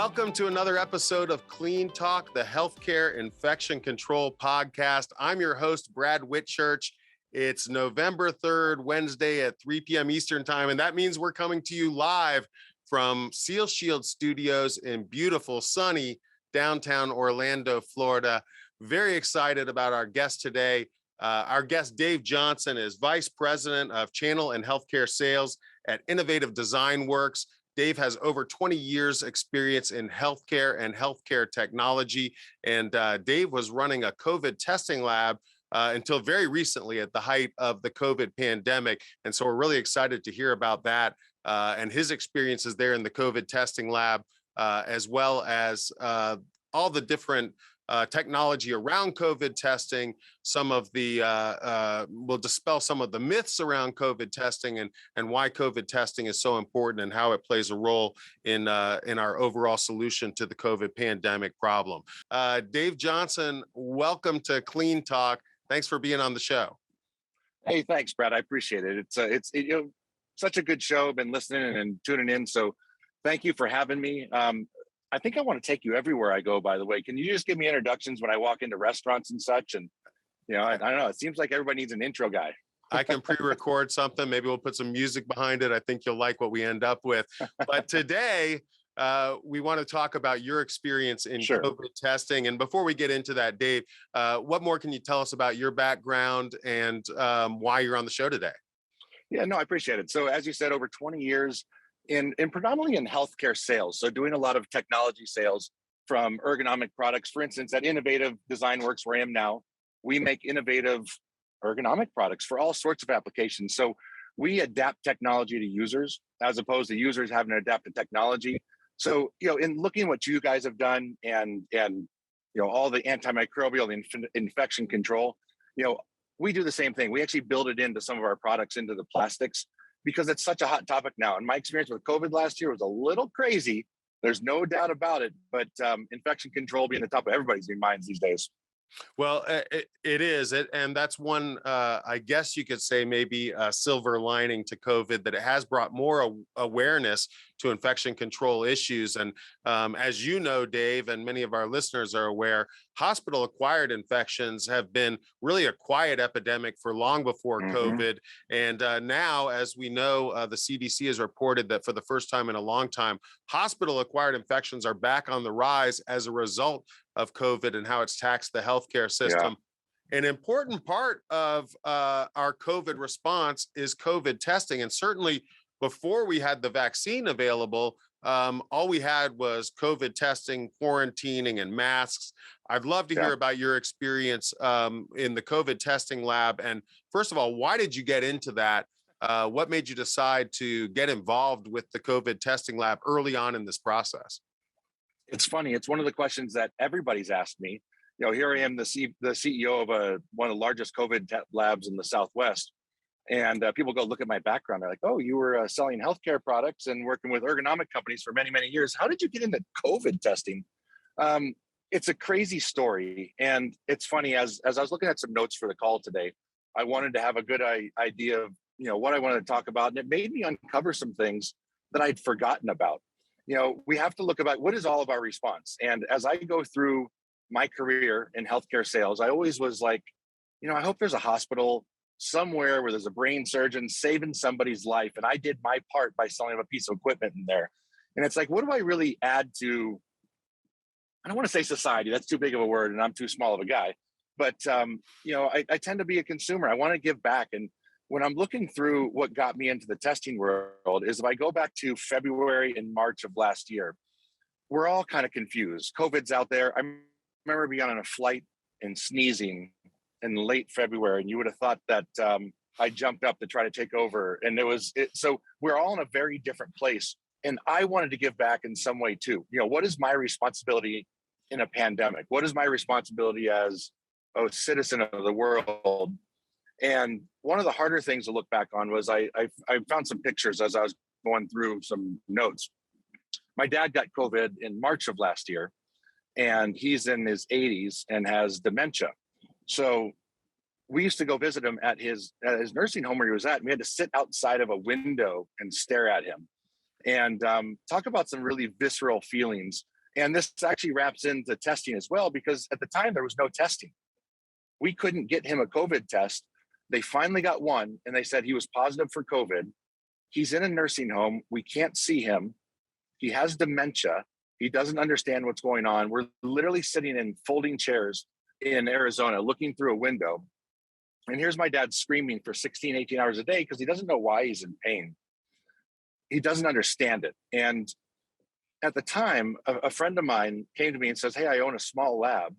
Welcome to another episode of Clean Talk, the Healthcare Infection Control Podcast. I'm your host, Brad Whitchurch. It's November 3rd, Wednesday at 3 p.m. Eastern Time, and that means we're coming to you live from sealshield Studios in beautiful, sunny downtown Orlando, Florida. Very excited about our guest today. Our guest, Dave Johnson, is Vice President of Channel and Healthcare Sales at Innovative Design Works. Dave has over 20 years experience in healthcare and healthcare technology. And Dave was running a COVID testing lab until very recently at the height of the COVID pandemic. And so we're really excited to hear about that and his experiences there in the COVID testing lab, as well as all the different technology around COVID testing. Some of the, we'll dispel some of the myths around COVID testing and why COVID testing is so important and how it plays a role in our overall solution to the COVID pandemic problem. Dave Johnson, welcome to Clean Talk. Thanks for being on the show. Hey, thanks, Brad. I appreciate it. It's such a good show. I've been listening and tuning in. So thank you for having me. I think I want to take you everywhere I go, by the way. Can you just give me introductions when I walk into restaurants and such? And, I don't know, it seems like everybody needs an intro guy. I can pre-record something. Maybe we'll put some music behind it. I think you'll like what we end up with. But today, we want to talk about your experience in COVID testing. And before we get into that, Dave, what more can you tell us about your background and why you're on the show today? Yeah, no, I appreciate it. So as you said, over 20 years in predominantly in healthcare sales. So doing a lot of technology sales from ergonomic products. For instance, at Innovative Design Works, where I am now, we make innovative ergonomic products for all sorts of applications. So we adapt technology to users as opposed to users having to adapt to technology. So, in looking at what you guys have done and all the antimicrobial, the infection control, we do the same thing. We actually build it into some of our products, into the plastics, because it's such a hot topic now. And my experience with COVID last year was a little crazy. There's no doubt about it, but infection control being the top of everybody's minds these days. Well, it is. And that's one, I guess you could say maybe a silver lining to COVID, that it has brought more awareness to infection control issues. And as you know, Dave, and many of our listeners are aware, hospital-acquired infections have been really a quiet epidemic for long before COVID. And now, as we know, the CDC has reported that for the first time in a long time, hospital-acquired infections are back on the rise as a result of COVID and how it's taxed the healthcare system. Yeah. An important part of our COVID response is COVID testing. And certainly before we had the vaccine available, all we had was COVID testing, quarantining, and masks. I'd love to hear about your experience in the COVID testing lab. And first of all, why did you get into that? What made you decide to get involved with the COVID testing lab early on in this process? It's funny. It's one of the questions that everybody's asked me. Here I am, the CEO of one of the largest COVID labs in the Southwest. And people go look at my background. They're like, oh, you were selling healthcare products and working with ergonomic companies for many, many years. How did you get into COVID testing? It's a crazy story. And it's funny, as I was looking at some notes for the call today, I wanted to have a good idea of, what I wanted to talk about. And it made me uncover some things that I'd forgotten about. We have to look about what is all of our response. And as I go through my career in healthcare sales, I always was like, I hope there's a hospital somewhere where there's a brain surgeon saving somebody's life. And I did my part by selling a piece of equipment in there. And it's like, what do I really add to, I don't want to say society, that's too big of a word and I'm too small of a guy. But, I tend to be a consumer. I want to give back. And when I'm looking through what got me into the testing world is if I go back to February and March of last year, we're all kind of confused. COVID's out there. I remember being on a flight and sneezing in late February, and you would have thought that I jumped up to try to take over. And so we're all in a very different place. And I wanted to give back in some way too. What is my responsibility in a pandemic? What is my responsibility as a citizen of the world? And one of the harder things to look back on was I found some pictures as I was going through some notes. My dad got COVID in March of last year, and he's in his 80s and has dementia. So we used to go visit him at his nursing home where he was at, and we had to sit outside of a window and stare at him and talk about some really visceral feelings. And this actually wraps into testing as well, because at the time there was no testing. We couldn't get him a COVID test. They finally got one, and they said he was positive for COVID. He's in a nursing home. We can't see him. He has dementia. He doesn't understand what's going on. We're literally sitting in folding chairs in Arizona looking through a window. And here's my dad screaming for 16, 18 hours a day because he doesn't know why he's in pain. He doesn't understand it. And at the time, a friend of mine came to me and says, "Hey, I own a small lab.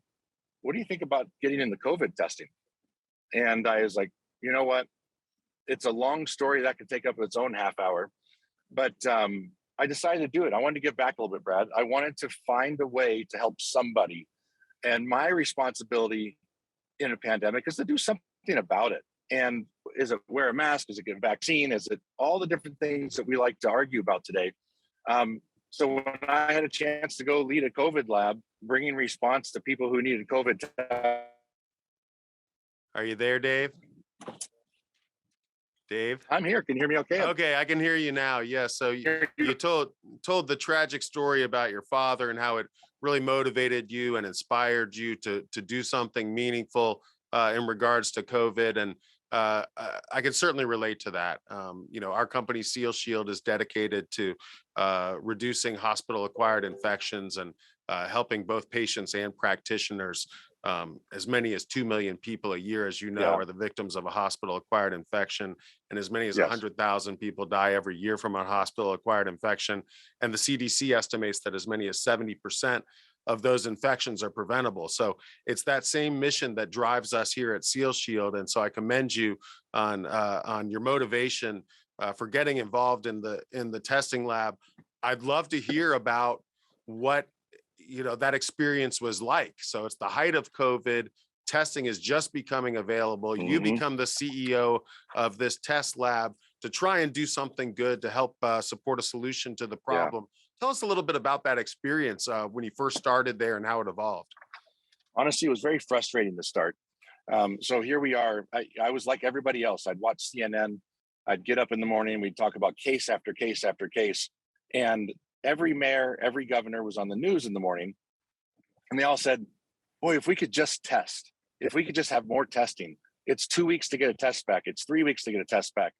What do you think about getting into COVID testing?" And I was like, you know what? It's a long story that could take up its own half hour. But I decided to do it. I wanted to give back a little bit, Brad. I wanted to find a way to help somebody. And my responsibility in a pandemic is to do something about it. And is it wear a mask? Is it get a vaccine? Is it all the different things that we like to argue about today? So when I had a chance to go lead a COVID lab, bringing response to people who needed COVID. Are you there, Dave? Dave? I'm here. Can you hear me okay? Okay, I can hear you now. Yes. So you told the tragic story about your father and how it really motivated you and inspired you to do something meaningful in regards to COVID. And I can certainly relate to that. Our company sealshield is dedicated to reducing hospital-acquired infections and helping both patients and practitioners. As many as 2 million people a year, as you know, are the victims of a hospital-acquired infection, and as many as 100,000 people die every year from a hospital-acquired infection. And the CDC estimates that as many as 70% of those infections are preventable. So it's that same mission that drives us here at sealshield. And so I commend you on your motivation for getting involved in the testing lab. I'd love to hear about what that experience was like. So it's the height of COVID. Testing is just becoming available. Mm-hmm. You become the CEO of this test lab to try and do something good to help support a solution to the problem. Tell us a little bit about that experience when you first started there and how it evolved. Honestly, it was very frustrating to start. So here we are. I was like everybody else. I'd watch CNN. I'd get up in the morning. We'd talk about case after case after case. And every mayor, every governor was on the news in the morning. And they all said, boy, if we could just test, if we could just have more testing, it's 2 weeks to get a test back. It's 3 weeks to get a test back.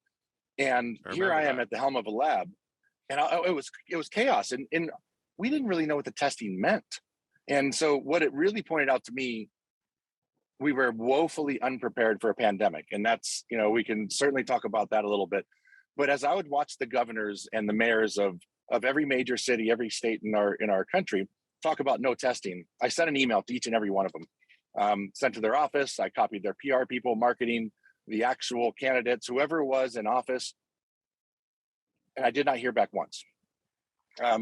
And here I am at the helm of a lab. And it was chaos. And we didn't really know what the testing meant. And so what it really pointed out to me, we were woefully unprepared for a pandemic. And that's, we can certainly talk about that a little bit. But as I would watch the governors and the mayors of every major city, every state in our country talk about no testing, I sent an email to each and every one of them, sent to their office. I copied their PR people, marketing, the actual candidates, whoever was in office. And I did not hear back once.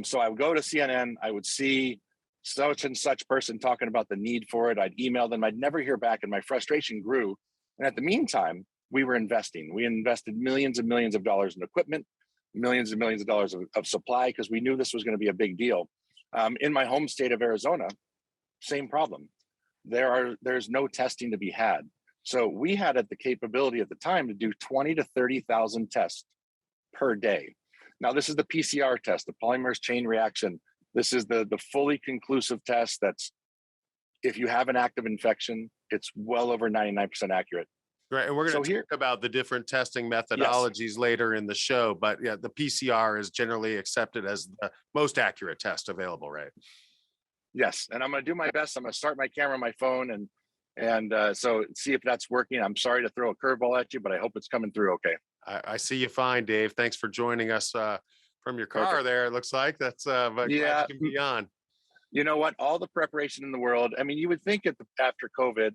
So I would go to CNN, I would see such and such person talking about the need for it. I'd email them, I'd never hear back, and my frustration grew. And at the meantime, we were investing. We invested millions and millions of dollars in equipment, millions and millions of dollars of supply, because we knew this was going to be a big deal. In my home state of Arizona, same problem. There's no testing to be had. So we had the capability at the time to do 20 to 30,000 tests per day. Now, this is the PCR test, the polymerase chain reaction. This is the fully conclusive test that's, if you have an active infection, it's well over 99% accurate. Right. And we're going to talk about the different testing methodologies later in the show. But yeah, the PCR is generally accepted as the most accurate test available, right? Yes. And I'm going to do my best. I'm going to start my camera on my phone and so see if that's working. I'm sorry to throw a curveball at you, but I hope it's coming through okay. I see you fine, Dave. Thanks for joining us from your car there. It looks like that's but glad you can be on. You know what? All the preparation in the world. I mean, you would think after COVID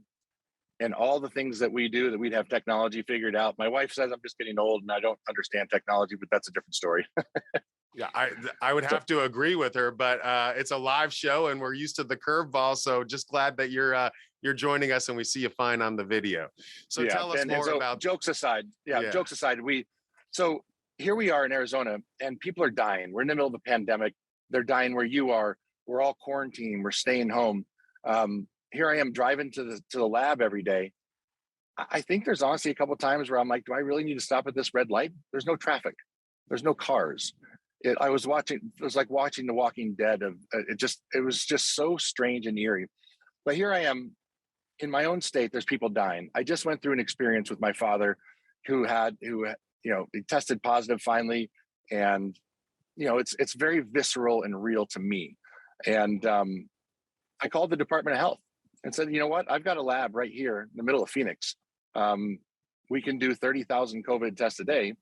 and all the things that we do that we'd have technology figured out. My wife says I'm just getting old and I don't understand technology, but that's a different story. Yeah, I would have to agree with her, but it's a live show and we're used to the curveball. So just glad that you're joining us and we see you fine on the video. So tell us more about jokes aside. Jokes aside. So here we are in Arizona and people are dying. We're in the middle of a pandemic. They're dying where you are. We're all quarantined. We're staying home. Here I am driving to the lab every day. I think there's honestly a couple of times where I'm like, do I really need to stop at this red light? There's no traffic. There's no cars. I was watching, it was like watching The Walking Dead. It was just so strange and eerie. But here I am in my own state, there's people dying. I just went through an experience with my father he tested positive finally. And, it's very visceral and real to me. And I called the Department of Health and said, you know what, I've got a lab right here in the middle of Phoenix. We can do 30,000 COVID tests a day.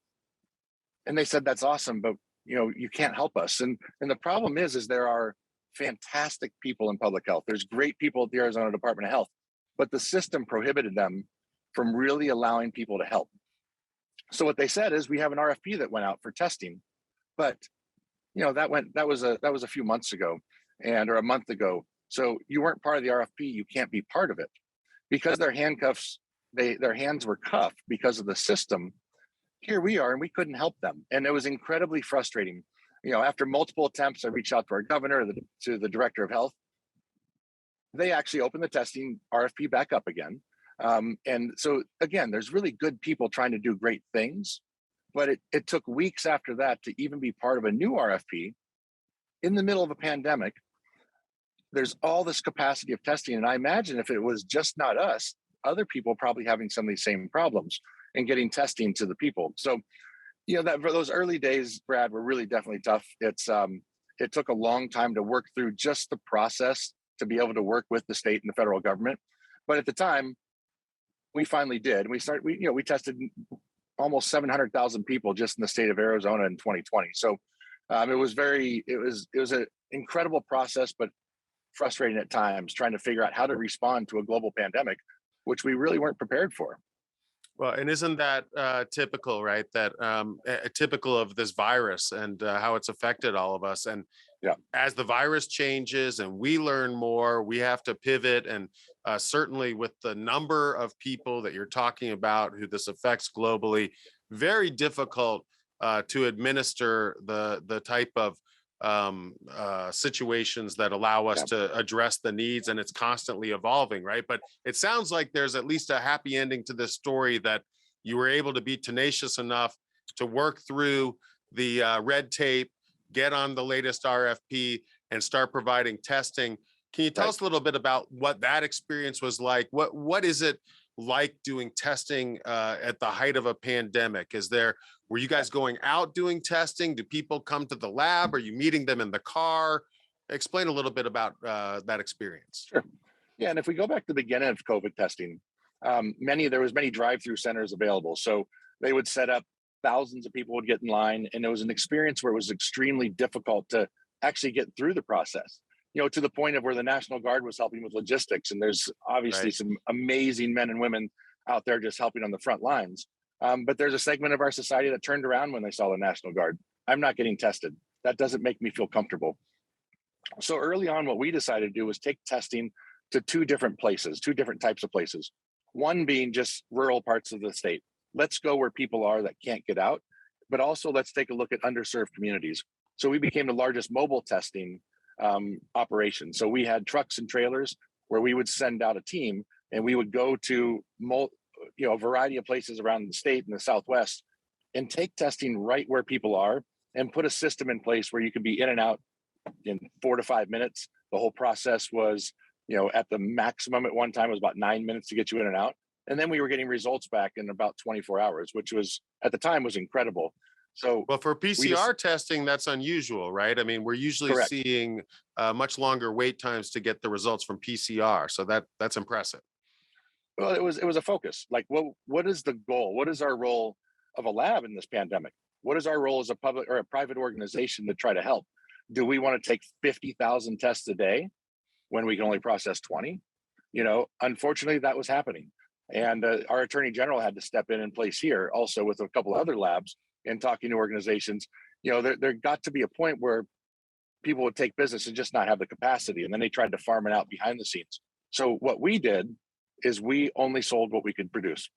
And they said, that's awesome, but you can't help us. And the problem is there are fantastic people in public health. There's great people at the Arizona Department of Health, but the system prohibited them from really allowing people to help. So what they said is, we have an RFP that went out for testing, but that was a few months ago or a month ago. So you weren't part of the RFP. You can't be part of it because their hands were cuffed because of the system. Here we are, and we couldn't help them. And it was incredibly frustrating. After multiple attempts, I reached out to our governor, to the director of health. They actually opened the testing RFP back up again. And so again, there's really good people trying to do great things, but it took weeks after that to even be part of a new RFP in the middle of a pandemic. There's all this capacity of testing. And I imagine if it was just not us, other people probably having some of these same problems and getting testing to the people. So, that for those early days, Brad, were really definitely tough. It took a long time to work through just the process to be able to work with the state and the federal government. But at the time, we finally did. We tested almost 700,000 people just in the state of Arizona in 2020. So it was an incredible process, but frustrating at times, trying to figure out how to respond to a global pandemic, which we really weren't prepared for. Well, and isn't that typical, right? That typical of this virus and how it's affected all of us. And yeah, as the virus changes and we learn more, we have to pivot. And certainly with the number of people that you're talking about who this affects globally, very difficult to administer the type of situations that allow us to address the needs, and it's constantly evolving, right? But it sounds like there's at least a happy ending to this story, that you were able to be tenacious enough to work through the red tape, get on the latest RFP, and start providing testing. Can you tell us a little bit about what that experience was like? What is it like doing testing at the height of a pandemic? Were you guys going out doing testing? Do people come to the lab? Are you meeting them in the car? Explain a little bit about that experience. Sure. Yeah, and if we go back to the beginning of COVID testing, there was many drive-through centers available. So they would set up, thousands of people would get in line, and it was an experience where it was extremely difficult to actually get through the process. To the point of where the National Guard was helping with logistics, and there's obviously some amazing men and women out there just helping on the front lines. But there's a segment of our society that turned around when they saw the National Guard. I'm not getting tested. That doesn't make me feel comfortable. So early on, what we decided to do was take testing to two different types of places. One being just rural parts of the state. Let's go where people are that can't get out, but also let's take a look at underserved communities. So we became the largest mobile testing operation. So we had trucks and trailers where we would send out a team, and we would go to a variety of places around the state in the Southwest and take testing right where people are, and put a system in place where you could be in and out in 4 to 5 minutes. The whole process was, at the maximum at one time was about 9 minutes to get you in and out. And then we were getting results back in about 24 hours, which was at the time was incredible. So, well, for PCR testing, that's unusual, right? I mean, we're usually seeing much longer wait times to get the results from PCR. So that's impressive. Well, it was a focus. Like, what is the goal? What is our role of a lab in this pandemic? What is our role as a public or a private organization to try to help? Do we want to take 50,000 tests a day when we can only process 20? Unfortunately, that was happening. And our attorney general had to step in place here also with a couple of other labs and talking to organizations. There got to be a point where people would take business and just not have the capacity. And then they tried to farm it out behind the scenes. So what we did is we only sold what we could produce.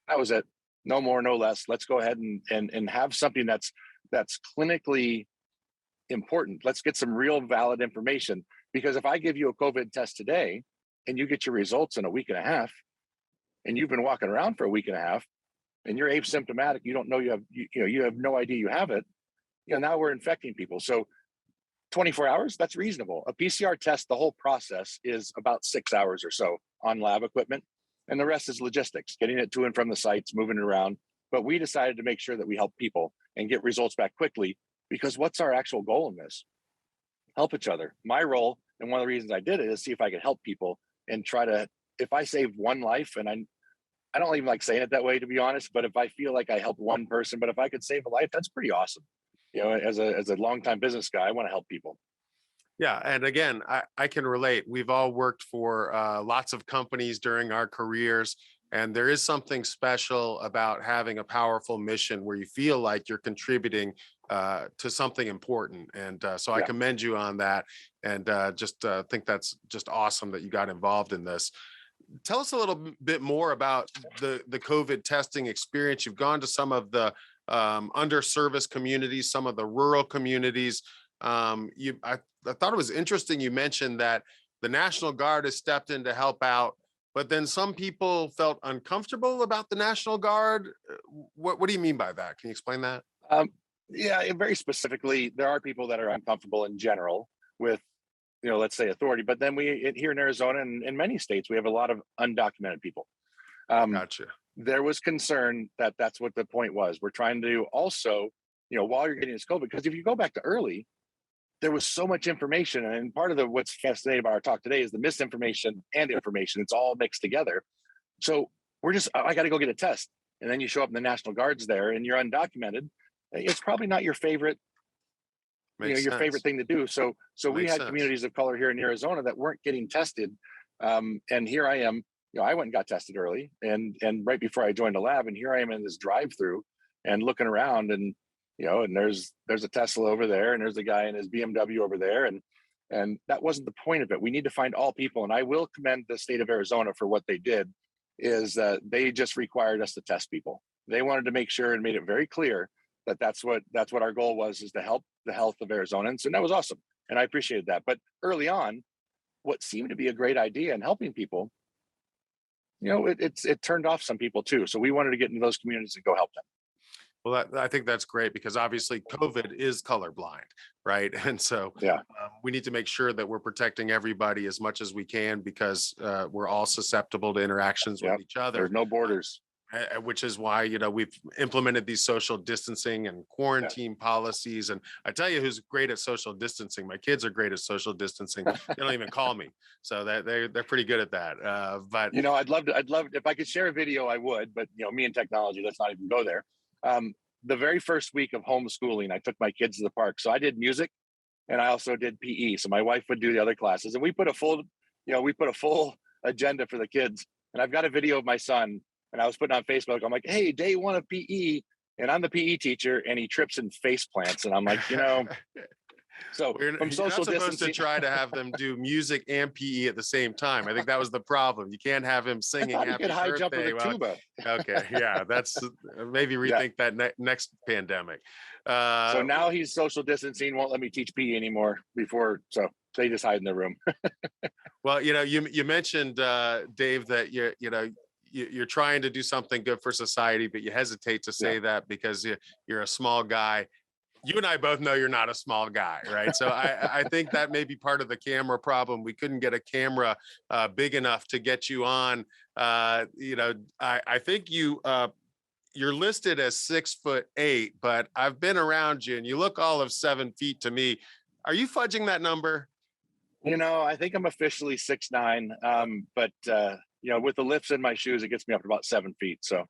That was it. No more, no less. Let's go ahead and have something that's clinically important. Let's get some real valid information. Because if I give you a COVID test today and you get your results in a week and a half, and you've been walking around for a week and a half, and you're asymptomatic, you don't know you have no idea you have it, now we're infecting people. So 24 hours, that's reasonable. A PCR test, the whole process is about 6 hours or so on lab equipment. And the rest is logistics, getting it to and from the sites, moving it around. But we decided to make sure that we help people and get results back quickly, because what's our actual goal in this? Help each other. My role, and one of the reasons I did it, is see if I could help people and try to, if I save one life, and I don't even like saying it that way, to be honest, but if I feel like I helped one person, but if I could save a life, that's pretty awesome. As a longtime business guy, I want to help people. Yeah. And again, I can relate. We've all worked for lots of companies during our careers. And there is something special about having a powerful mission where you feel like you're contributing to something important. And so I commend you on that. And just think that's just awesome that you got involved in this. Tell us a little bit more about the COVID testing experience. You've gone to some of the underserviced communities, some of the rural communities. I thought it was interesting you mentioned that the National Guard has stepped in to help out, but then some people felt uncomfortable about the National Guard. What do you mean by that? Can you explain that? Yeah, very specifically, there are people that are uncomfortable in general with, let's say authority, but then here in Arizona and in many states, we have a lot of undocumented people. Gotcha. There was concern that that's what the point was. We're trying to also, while you're getting this COVID, because if you go back to early, there was so much information. And part of what's fascinating about our talk today is the misinformation and information. It's all mixed together. So I got to go get a test. And then you show up and the National Guard's there and you're undocumented. It's probably not your favorite, your favorite thing to do. So we had communities of color here in Arizona that weren't getting tested. And here I am, I went and got tested early and right before I joined the lab, and here I am in this drive-through and looking around, and and there's a Tesla over there, and there's a guy in his BMW over there, and that wasn't the point of it. We need to find all people, and I will commend the state of Arizona for what they did. Is they just required us to test people. They wanted to make sure and made it very clear that that's what our goal was, is to help the health of Arizonans, and that was awesome, and I appreciated that. But early on, what seemed to be a great idea in helping people, it turned off some people too. So we wanted to get into those communities and go help them. Well, I think that's great, because obviously COVID is colorblind, right? And so we need to make sure that we're protecting everybody as much as we can, because we're all susceptible to interactions with each other. There's no borders. Which is why, we've implemented these social distancing and quarantine policies. And I tell you who's great at social distancing. My kids are great at social distancing. They don't even call me. So they're pretty good at that. But I'd love if I could share a video, I would, but me and technology, let's not even go there. The very first week of homeschooling, I took my kids to the park. So I did music and I also did PE. So my wife would do the other classes, and we put a full agenda for the kids. And I've got a video of my son, and I was putting on Facebook. I'm like, hey, day one of PE, and I'm the PE teacher, and he trips and face plants. And I'm like, so from social distancing, supposed to try to have them do music and PE at the same time. I think that was the problem. You can't have him singing Happy Birthday. High jump with a tuba. Okay, yeah, that's maybe rethink that next pandemic. So now he's social distancing, won't let me teach PE anymore. So they just hide in the room. Well, you mentioned Dave that you're trying to do something good for society, but you hesitate to say that because you're a small guy. You and I both know you're not a small guy, right? So I think that may be part of the camera problem. We couldn't get a camera big enough to get you on. I think you're listed as 6'8", but I've been around you and you look all of 7 feet to me. Are you fudging that number? I think I'm officially 6'9", but with the lifts in my shoes, it gets me up to about 7 feet. So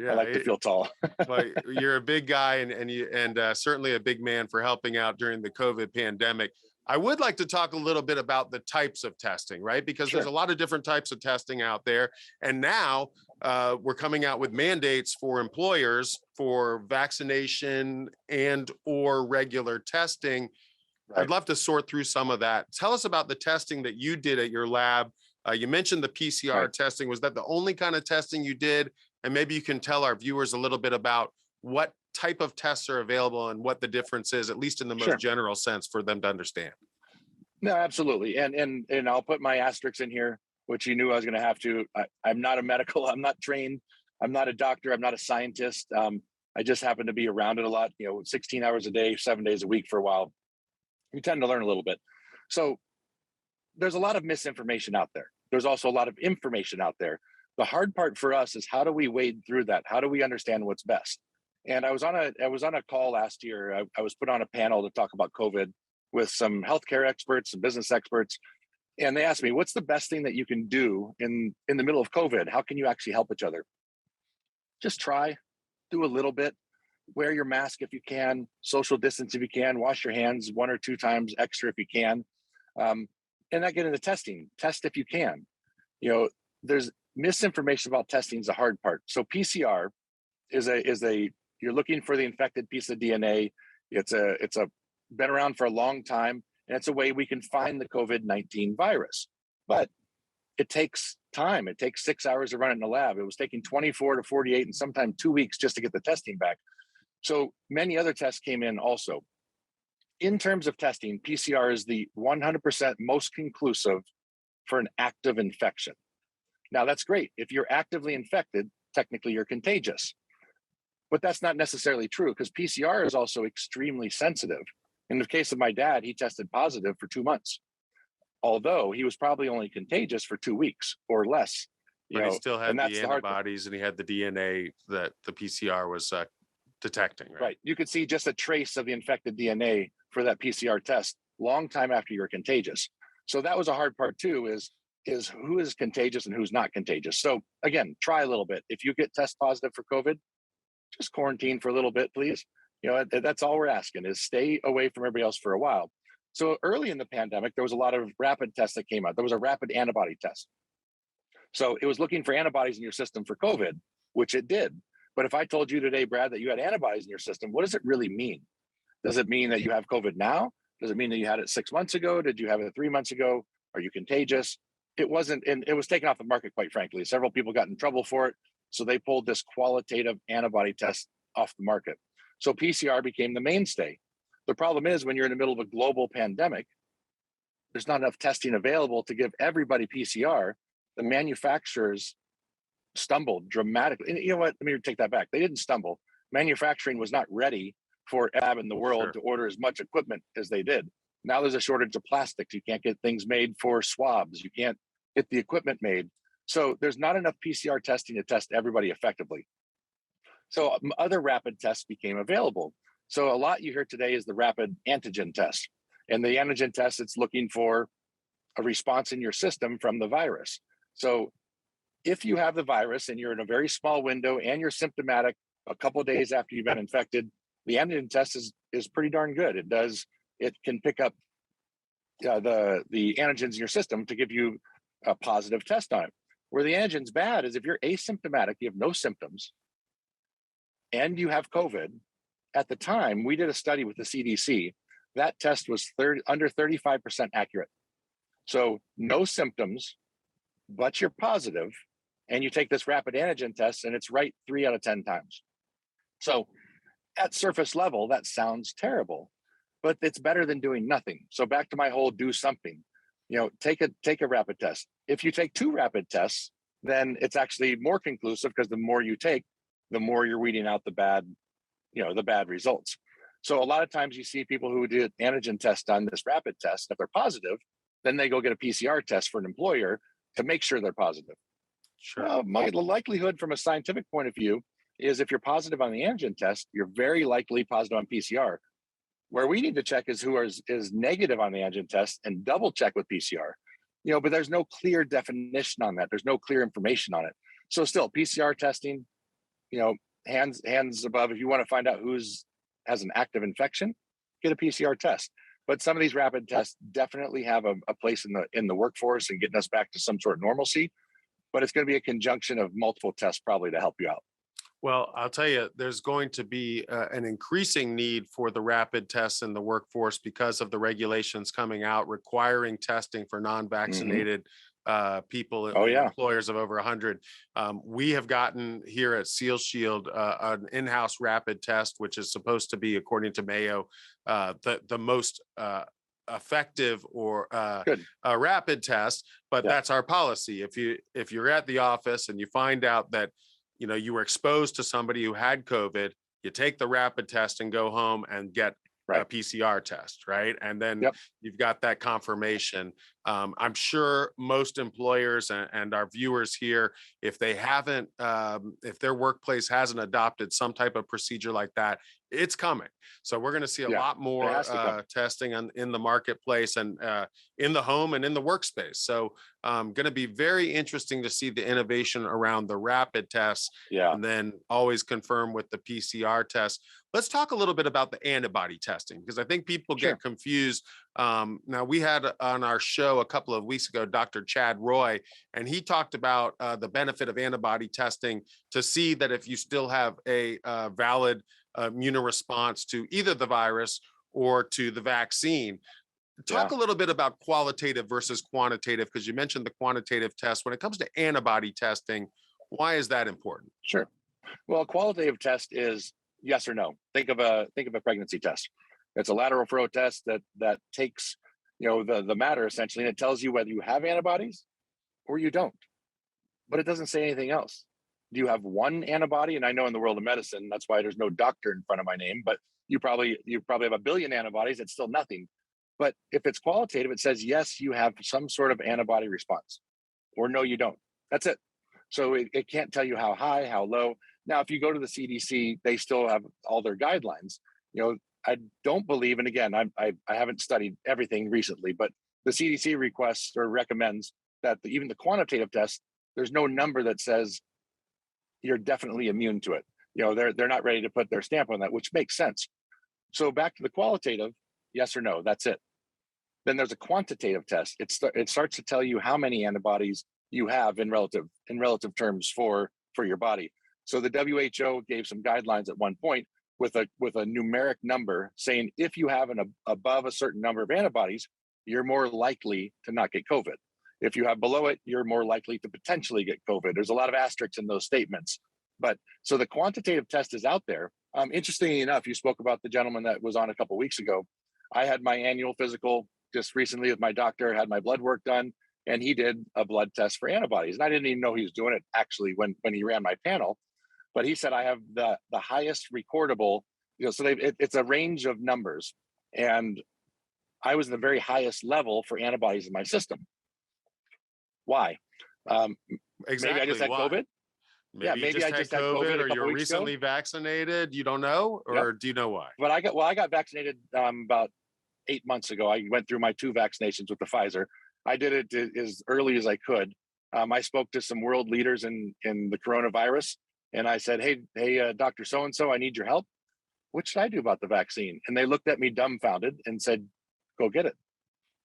I like to feel tall. Well, you're a big guy and certainly a big man for helping out during the COVID pandemic. I would like to talk a little bit about the types of testing, right? Because there's a lot of different types of testing out there. And now we're coming out with mandates for employers for vaccination and or regular testing. Right. I'd love to sort through some of that. Tell us about the testing that you did at your lab. You mentioned the PCR testing. Was that the only kind of testing you did? And maybe you can tell our viewers a little bit about what type of tests are available and what the difference is, at least in the most general sense, for them to understand. No, absolutely. And I'll put my asterisks in here, which you knew I was going to have to. I'm not a medical, I'm not trained. I'm not a doctor. I'm not a scientist. I just happened to be around it a lot, 16 hours a day, 7 days a week for a while. You tend to learn a little bit. So there's a lot of misinformation out there. There's also a lot of information out there. The hard part for us is, how do we wade through that? How do we understand what's best? And I was on a call last year. I was put on a panel to talk about COVID with some healthcare experts, some business experts. And they asked me, what's the best thing that you can do in the middle of COVID? How can you actually help each other? Just try, do a little bit, wear your mask if you can, social distance if you can, wash your hands 1 or 2 times extra if you can. And not get into testing, test if you can. There's misinformation about testing is the hard part. So PCR is you're looking for the infected piece of DNA. It's been around for a long time, and it's a way we can find the COVID-19 virus. But it takes time. It takes 6 hours to run it in the lab. It was taking 24 to 48 and sometimes 2 weeks just to get the testing back. So many other tests came in also. In terms of testing, PCR is the 100% most conclusive for an active infection. Now, that's great. If you're actively infected, technically you're contagious. But that's not necessarily true, because PCR is also extremely sensitive. In the case of my dad, he tested positive for 2 months, although he was probably only contagious for 2 weeks or less. But he still had the antibodies and he had the DNA that the PCR was detecting, right? Right. You could see just a trace of the infected DNA for that PCR test long time after you're contagious. So that was a hard part too, is who is contagious and who's not contagious. So again, try a little bit. If you get test positive for COVID, just quarantine for a little bit, please. That's all we're asking, is stay away from everybody else for a while. So early in the pandemic, there was a lot of rapid tests that came out. There was a rapid antibody test. So it was looking for antibodies in your system for COVID, which it did. But if I told you today, Brad, that you had antibodies in your system, what does it really mean? Does it mean that you have COVID now? Does it mean that you had it 6 months ago? Did you have it 3 months ago? Are you contagious? It wasn't, and it was taken off the market, quite frankly. Several people got in trouble for it. So they pulled this qualitative antibody test off the market. So PCR became the mainstay. The problem is, when you're in the middle of a global pandemic, there's not enough testing available to give everybody PCR. The manufacturers stumbled dramatically. And you know what? Let me take that back. They didn't stumble. Manufacturing was not ready for a lab in the world to order as much equipment as they did. Now there's a shortage of plastics. You can't get things made for swabs. You can't get the equipment made. So there's not enough PCR testing to test everybody effectively. So other rapid tests became available. So a lot you hear today is the rapid antigen test. And the antigen test, it's looking for a response in your system from the virus. So if you have the virus and you're in a very small window and you're symptomatic a couple of days after you've been infected, the antigen test is pretty darn good. It can pick up the antigens in your system to give you a positive test on it. Where the antigen's bad is if you're asymptomatic, you have no symptoms, and you have COVID. At the time, we did a study with the CDC. That test was under 35% accurate. So no symptoms, but you're positive, and you take this rapid antigen test, and it's right 3 out of 10 times. So at surface level, that sounds terrible, but it's better than doing nothing. So back to my whole do something. Take a rapid test. If you take 2 rapid tests, then it's actually more conclusive, because the more you take, the more you're weeding out the bad results. So a lot of times you see people who did antigen test on this rapid test. If they're positive, then they go get a PCR test for an employer to make sure they're positive. Sure. The likelihood from a scientific point of view is, if you're positive on the antigen test, you're very likely positive on PCR. Where we need to check is who is negative on the antigen test, and double check with PCR. But there's no clear definition on that. There's no clear information on it. So still, PCR testing, hands above. If you want to find out has an active infection, get a PCR test. But some of these rapid tests definitely have a place in the workforce and getting us back to some sort of normalcy. But it's going to be a conjunction of multiple tests probably to help you out. Well, I'll tell you, there's going to be an increasing need for the rapid tests in the workforce because of the regulations coming out requiring testing for non-vaccinated people, employers of over 100. We have gotten here at SealShield an in-house rapid test, which is supposed to be, according to Mayo, the most effective or a rapid test. But that's our policy. If you're at the office and you find out that you were exposed to somebody who had COVID, you take the rapid test and go home and get a Right. PCR test, right? And then Yep. you've got that confirmation. I'm sure most employers and our viewers here, if they haven't, if their workplace hasn't adopted some type of procedure like that, it's coming. So we're going to see a Yeah. lot It more has to come. testing in the marketplace and in the home and in the workspace. So going to be very interesting to see the innovation around the rapid tests Yeah. and then always confirm with the PCR test. Let's talk a little bit about the antibody testing, because I think people Sure. get confused. Now, we had on our show a couple of weeks ago, Dr. Chad Roy, and he talked about the benefit of antibody testing to see that if you still have a valid immune response to either the virus or to the vaccine. Talk Yeah. a little bit about qualitative versus quantitative, because you mentioned the quantitative test. When it comes to antibody testing, why is that important? Sure. Well, a qualitative test is yes or no. Think of a pregnancy test. It's a lateral flow test that takes the matter essentially, and it tells you whether you have antibodies or you don't. But it doesn't say anything else. Do you have one antibody? And I know in the world of medicine, that's why there's no doctor in front of my name. But you probably have a billion antibodies. It's still nothing. But if it's qualitative, it says yes, you have some sort of antibody response, or no, you don't. That's it. So it can't tell you how high, how low. Now, if you go to the CDC, they still have all their guidelines. I don't believe, and again, I haven't studied everything recently, but the CDC requests or recommends that even the quantitative test, there's no number that says you're definitely immune to it. They're not ready to put their stamp on that, which makes sense. So back to the qualitative, yes or no, that's it. Then there's a quantitative test. It starts to tell you how many antibodies you have in relative terms for your body. So the WHO gave some guidelines at one point with a numeric number saying if you have above a certain number of antibodies, you're more likely to not get COVID. If you have below it, you're more likely to potentially get COVID. There's a lot of asterisks in those statements. But so the quantitative test is out there. Interestingly enough, you spoke about the gentleman that was on a couple of weeks ago. I had my annual physical just recently with my doctor, had my blood work done, and he did a blood test for antibodies. And I didn't even know he was doing it actually when he ran my panel. But he said I have the highest recordable, so it's a range of numbers. And I was the very highest level for antibodies in my system. Why? Exactly. Maybe I just had why? COVID. Maybe I just had COVID, or you're recently vaccinated. You don't know, or do you know why? But I got vaccinated about 8 months ago. I went through my 2 vaccinations with the Pfizer. I did it as early as I could. I spoke to some world leaders in the coronavirus, and I said, "Hey, Dr. So-and-so, I need your help. What should I do about the vaccine?" And they looked at me dumbfounded and said, "Go get it."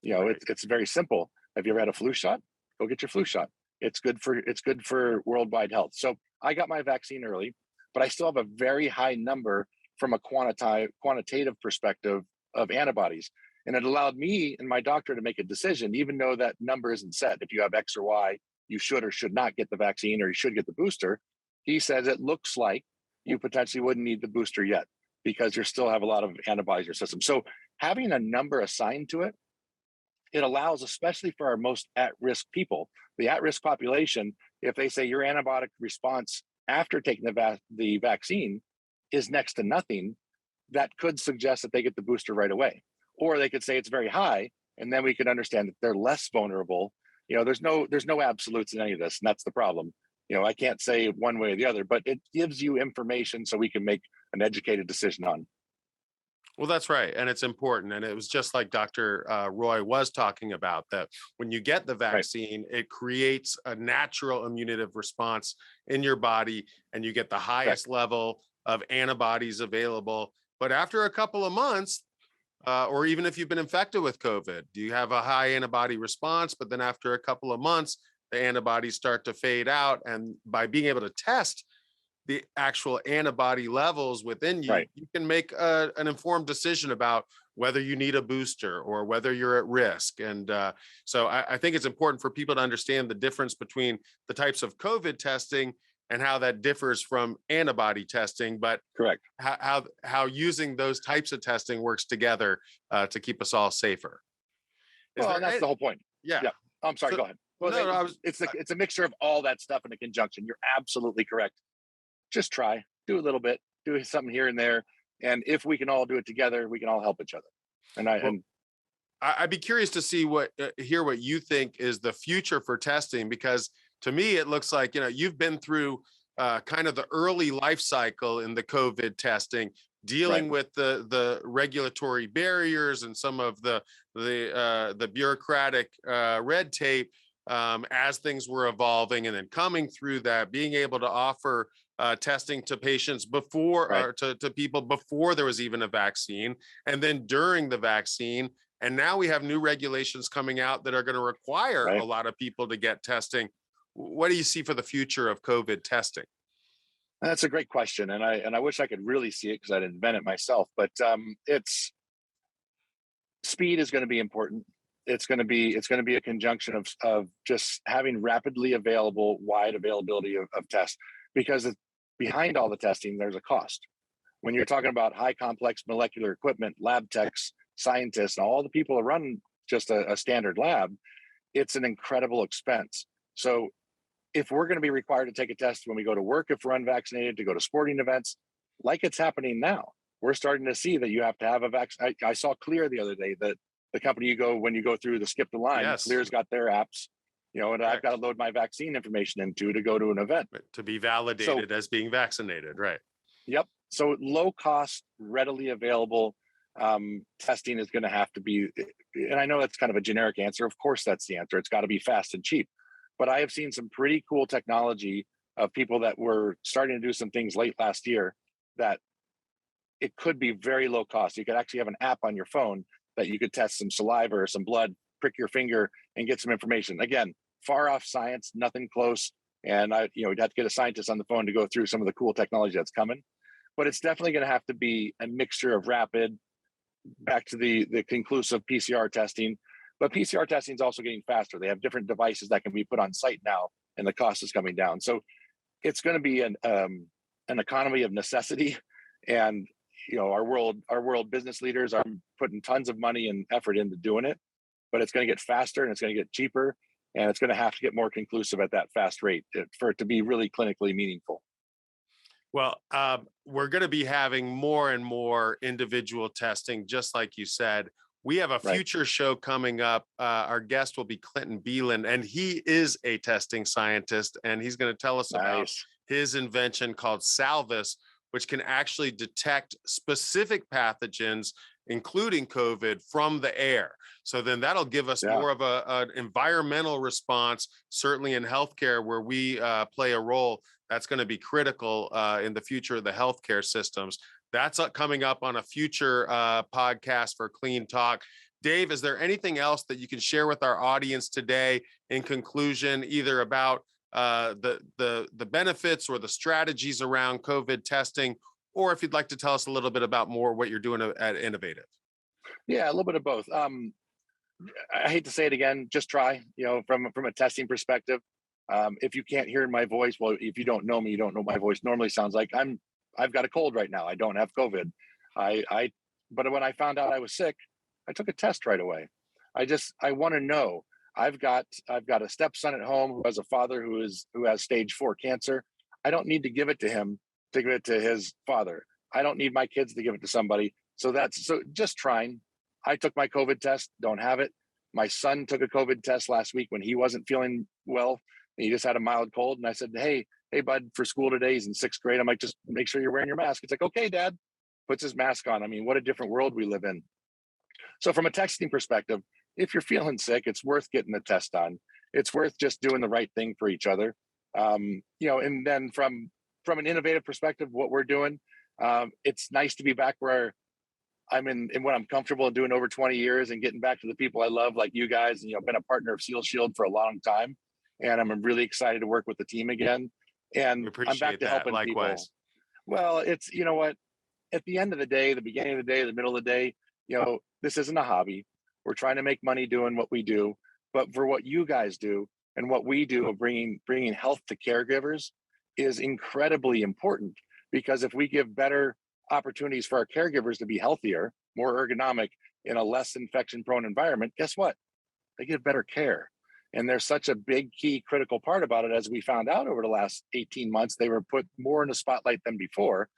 Right. It's very simple. Have you ever had a flu shot? Go get your flu shot. It's good for worldwide health. So I got my vaccine early, but I still have a very high number from a quantitative perspective of antibodies. And it allowed me and my doctor to make a decision, even though that number isn't set. If you have X or Y, you should or should not get the vaccine, or you should get the booster. He says it looks like you potentially wouldn't need the booster yet because you still have a lot of antibodies in your system. So having a number assigned to it, it allows, especially for our most at-risk people, the at-risk population, if they say your antibiotic response after taking the vaccine is next to nothing, that could suggest that they get the booster right away. Or they could say it's very high, and then we could understand that they're less vulnerable. There's no absolutes in any of this, and that's the problem. I can't say one way or the other, but it gives you information so we can make an educated decision on. Well, that's right. And it's important. And it was just like Dr. Roy was talking about, that when you get the vaccine, it creates a natural immunitative response in your body, and you get the highest level of antibodies available. But after a couple of months, or even if you've been infected with COVID, you have a high antibody response, but then after a couple of months, the antibodies start to fade out. And by being able to test the actual antibody levels within you, you can make an informed decision about whether you need a booster or whether you're at risk. And so I think it's important for people to understand the difference between the types of COVID testing and how that differs from antibody testing, but how using those types of testing works together to keep us all safer. And that's the whole point. Yeah. I'm sorry, go ahead. Well, it's a mixture of all that stuff in a conjunction. You're absolutely correct. Just do a little bit do something here and there. And if we can all do it together, we can all help each other. I'd be curious to see hear what you think is the future for testing, because to me, it looks like, you've been through kind of the early life cycle in the COVID testing, dealing with the regulatory barriers and some of the bureaucratic red tape as things were evolving, and then coming through that, being able to offer testing to patients before, or to people before there was even a vaccine, and then during the vaccine. And now we have new regulations coming out that are going to require a lot of people to get testing. What do you see for the future of COVID testing? That's a great question, and I wish I could really see it because I didn't invent it myself. But it's speed is going to be important. It's going to be a conjunction of just having rapidly available, wide availability of tests, because behind all the testing, there's a cost. When you're talking about high complex molecular equipment, lab techs, scientists, and all the people that run just a standard lab, it's an incredible expense. So if we're going to be required to take a test when we go to work, if we're unvaccinated, to go to sporting events, like it's happening now, we're starting to see that you have to have a vaccine. I saw Clear the other day that the company when you go through the skip the line, Clear's got their apps, and I've got to load my vaccine information into to go to an event. To be validated as being vaccinated, right? Yep. So low cost, readily available testing is going to have to be, and I know that's kind of a generic answer. Of course, that's the answer. It's got to be fast and cheap. But I have seen some pretty cool technology of people that were starting to do some things late last year that it could be very low cost. You could actually have an app on your phone that you could test some saliva or some blood, prick your finger and get some information. Again, far off science, nothing close. And we'd have to get a scientist on the phone to go through some of the cool technology that's coming. But it's definitely going to have to be a mixture of rapid, back to the conclusive PCR testing. But PCR testing is also getting faster. They have different devices that can be put on site now, and the cost is coming down. So it's going to be an economy of necessity. And our world business leaders are putting tons of money and effort into doing it. But it's going to get faster, and it's going to get cheaper, and it's going to have to get more conclusive at that fast rate for it to be really clinically meaningful. Well, we're going to be having more and more individual testing, just like you said. We have a future show coming up. Our guest will be Clinton Beelan, and he is a testing scientist, and he's going to tell us about his invention called Salvis, which can actually detect specific pathogens, including COVID, from the air. So then that'll give us more of an environmental response, certainly in healthcare, where we play a role that's going to be critical in the future of the healthcare systems. That's coming up on a future podcast for Clean Talk. Dave, is there anything else that you can share with our audience today in conclusion, either about the benefits or the strategies around COVID testing, or if you'd like to tell us a little bit about more what you're doing at Innovative? Yeah, a little bit of both. I hate to say it again, just try, from a testing perspective. If you can't hear my voice, well, if you don't know me, you don't know my voice normally sounds like. I've got a cold right now. I don't have COVID. But when I found out I was sick, I took a test right away. I want to know. I've got a stepson at home who has a father who has stage 4 cancer. I don't need to give it to him to give it to his father. I don't need my kids to give it to somebody. So just trying. I took my COVID test, don't have it. My son took a COVID test last week when he wasn't feeling well. He just had a mild cold. And I said, hey, bud, for school today, he's in 6th grade. I'm like, just make sure you're wearing your mask. It's like, okay, Dad. Puts his mask on. I mean, what a different world we live in. So from a testing perspective, if you're feeling sick, it's worth getting the test done. It's worth just doing the right thing for each other. And then from an innovative perspective, what we're doing, it's nice to be back where I'm in what I'm comfortable in doing over 20 years and getting back to the people I love, like you guys. And, been a partner of SealShield for a long time. And I'm really excited to work with the team again. And I'm back to helping people. Well, it's, what, at the end of the day, the beginning of the day, the middle of the day, this isn't a hobby. We're trying to make money doing what we do. But for what you guys do and what we do of bringing health to caregivers is incredibly important, because if we give better opportunities for our caregivers to be healthier, more ergonomic in a less infection prone environment, guess what? They get better care. And there's such a big, key, critical part about it. As we found out over the last 18 months, they were put more in the spotlight than before.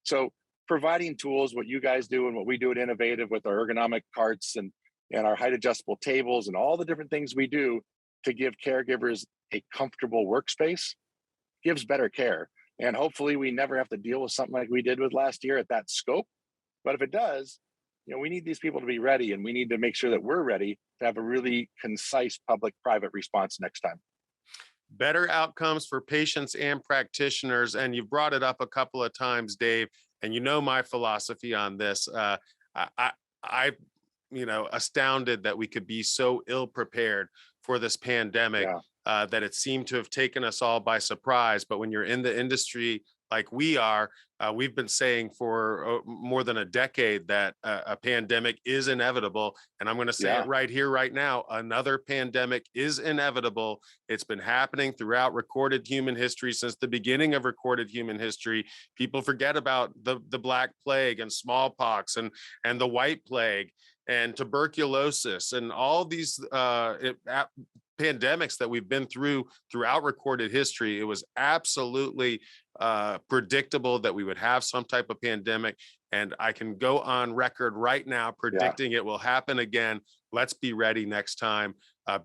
So providing tools, what you guys do and what we do at Innovative with our ergonomic carts and our height adjustable tables and all the different things we do to give caregivers a comfortable workspace gives better care. And hopefully we never have to deal with something like we did with last year at that scope. But if it does, we need these people to be ready, and we need to make sure that we're ready to have a really concise public-private response next time. Better outcomes for patients and practitioners. And you've brought it up a couple of times, Dave, and my philosophy on this. I astounded that we could be so ill prepared for this pandemic. That it seemed to have taken us all by surprise. But when you're in the industry like we are, we've been saying for more than a decade that a pandemic is inevitable. And I'm going to say it right here, right now. Another pandemic is inevitable. It's been happening throughout recorded human history since the beginning of recorded human history. People forget about the Black Plague and smallpox and the White Plague and tuberculosis and all these pandemics that we've been throughout recorded history. It was absolutely predictable that we would have some type of pandemic. And I can go on record right now predicting it will happen again. Let's be ready next time.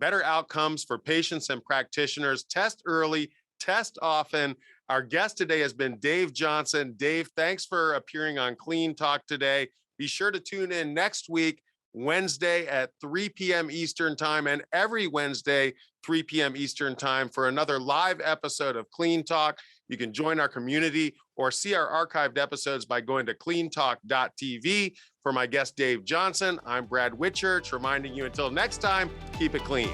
Better outcomes for patients and practitioners. Test early, test often. Our guest today has been Dave Johnson. Dave, thanks for appearing on Clean Talk today. Be sure to tune in next week, Wednesday at 3 p.m. Eastern Time, and every Wednesday, 3 p.m. Eastern Time for another live episode of Clean Talk. You can join our community or see our archived episodes by going to cleantalk.tv. For my guest, Dave Johnson, I'm Brad Whitchurch, reminding you until next time, keep it clean.